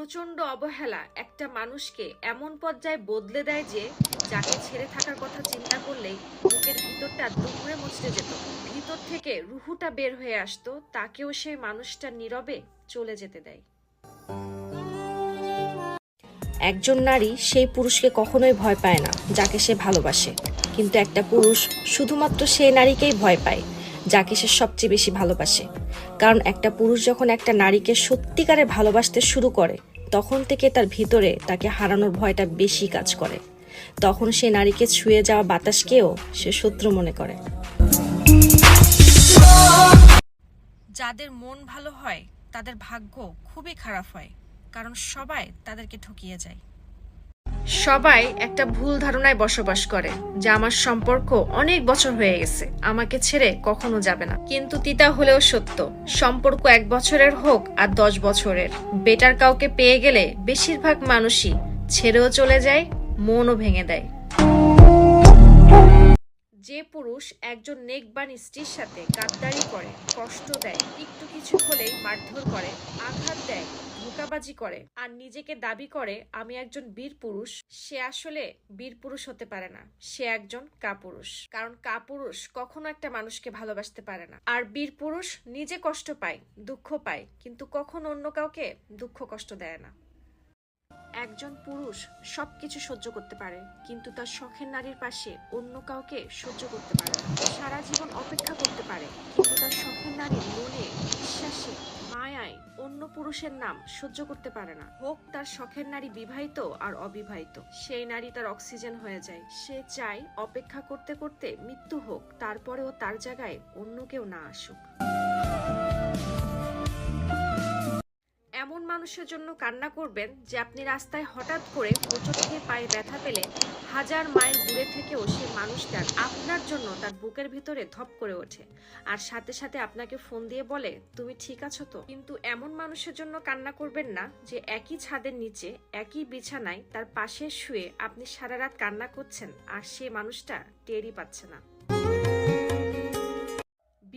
প্রচন্ড অবহেলা একটা মানুষকে এমন পর্যায়ে বদলে দেয় যে যাকে ছেড়ে থাকার কথা চিন্তা করলেই বুকের ভিতরটা দুমড়ে মুচড়ে যেত। ভিতর থেকে রুহুটা বের হয়ে আসতো, তাকেও সেই মানুষটা নীরবে চলে যেতে দেয়। একজন নারী সেই পুরুষকে কখনোই ভয় পায় না যাকে সে ভালোবাসে, কিন্তু একটা পুরুষ শুধুমাত্র সেই নারীকেই ভয় পায় যাকে সে সবচেয়ে বেশি ভালোবাসে। কারণ একটা পুরুষ যখন একটা নারীকে সত্যিকারে ভালোবাসতে শুরু করে, তখন থেকে তার ভিতরে তাকে হারানোর ভয়টা বেশি কাজ করে। তখন সে নারীকে ছুঁয়ে যাওয়া বাতাসকেও সে শত্রু মনে করে। যাদের মন ভালো হয় তাদের ভাগ্য খুবই খারাপ হয়, কারণ সবাই তাদেরকে ঠকিয়ে যায়। সবাই একটা ভুল ধারণায় বসবাস করে যে আমার সম্পর্ক অনেক বছর হয়ে গেছে, আমাকে ছেড়ে কখনো যাবে না। কিন্তু তিতা হলেও সত্য, সম্পর্ক 1 বছরের হোক আর 10 বছরের, বেটার কাউকে পেয়ে গেলে বেশিরভাগ মানুষই ছেড়েও চলে যায়, মনও ভেঙে দেয়। যে পুরুষ একজন নেকবান স্ত্রীর সাথে গাদ্দারি করে, কষ্ট দেয়, একটু কিছু হলেই মারধর করে, আঘাত দেয়, ধোঁকাবাজি করে আর নিজেকে দাবি করে আমি একজন বীর পুরুষ, সে আসলে বীর পুরুষ হতে পারে না, সে একজন কাপুরুষ। কারণ কাপুরুষ কখনো একটা মানুষকে ভালোবাসতে পারে না। আর বীর পুরুষ নিজে কষ্ট পায়, দুঃখ পায়, কিন্তু কখনো অন্য কাউকে দুঃখ কষ্ট দেয় না। একজন পুরুষ সবকিছু সহ্য করতে পারে, কিন্তু তার শখের নারীর পাশে অন্য কাউকে সহ্য করতে পারে না। সারা জীবন অপেক্ষা করতে পারে, কিন্তু তার শখের নারীর মনে, বিশ্বাসে, মায়ায় অন্য পুরুষের নাম সহ্য করতে পারে না। হোক তার শখের নারী বিবাহিত আর অবিবাহিত, সেই নারী তার অক্সিজেন হয়ে যায়। সে চায় অপেক্ষা করতে করতে মৃত্যু হোক, তারপরেও তার জায়গায় অন্য কেউ না আসুক। এমন মানুষের জন্য কান্না করবেন যে আপনি রাস্তায় হঠাৎ করে হোঁচট খেয়ে পায়ে ব্যথা পেলে 1000 মাইল দূরে থেকেও সেই মানুষটার আপনার জন্য তার বুকের ভিতরে ধপ করে ওঠে, আর সাথে সাথে আপনাকে ফোন দিয়ে বলে তুমি ঠিক আছো তো। কিন্তু এমন মানুষের জন্য কান্না করবেন না যে একই ছাদের নিচে, একই বিছানায় তার পাশে শুয়ে আপনি সারা রাত কান্না করছেন আর সেই মানুষটা টেরই পাচ্ছে না।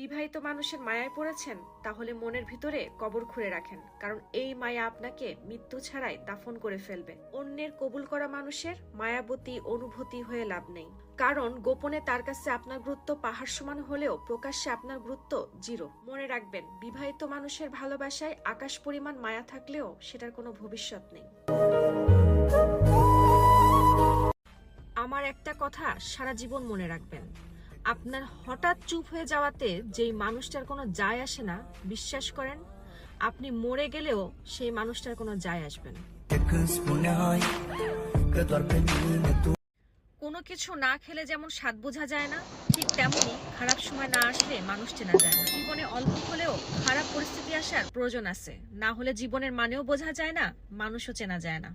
বিবাহিত মানুষের মায়ায় পড়েছেন, তাহলে মনের ভিতরে কবর খুঁড়ে রাখেন, কারণ এই মায়া আপনাকে মৃত্যু ছাড়াই দাফন করে ফেলবে। অন্যের কবুল করা মানুষের মায়াবতী অনুভূতি হয়ে লাভ নেই, কারণ গোপনে তার কাছে আপনার গুরুত্ব পাহাড় সমান হলেও প্রকাশ্যে আপনার গুরুত্ব 0। মনে রাখবেন, বিবাহিত মানুষের ভালোবাসায় আকাশ পরিমাণ মায়া থাকলেও সেটার কোনো ভবিষ্যৎ নেই। আমার একটা কথা সারা জীবন মনে রাখবেন, আপনার হঠাৎ চুপ হয়ে যাওয়াতে যেই মানুষটার কোনো যায় আসে না, বিশ্বাস করেন আপনি মরে গেলেও সেই মানুষটার কোনো যায় আসবে না। কোনো কিছু না খেলে যেমন স্বাদ বোঝা যায় না, ঠিক তেমনি খারাপ সময় না আসলে মানুষ চেনা যায় না। জীবনে অল্প হলেও খারাপ পরিস্থিতি আসার প্রয়োজন আছে, না হলে জীবনের মানেও বোঝা যায় না, মানুষও চেনা যায় না।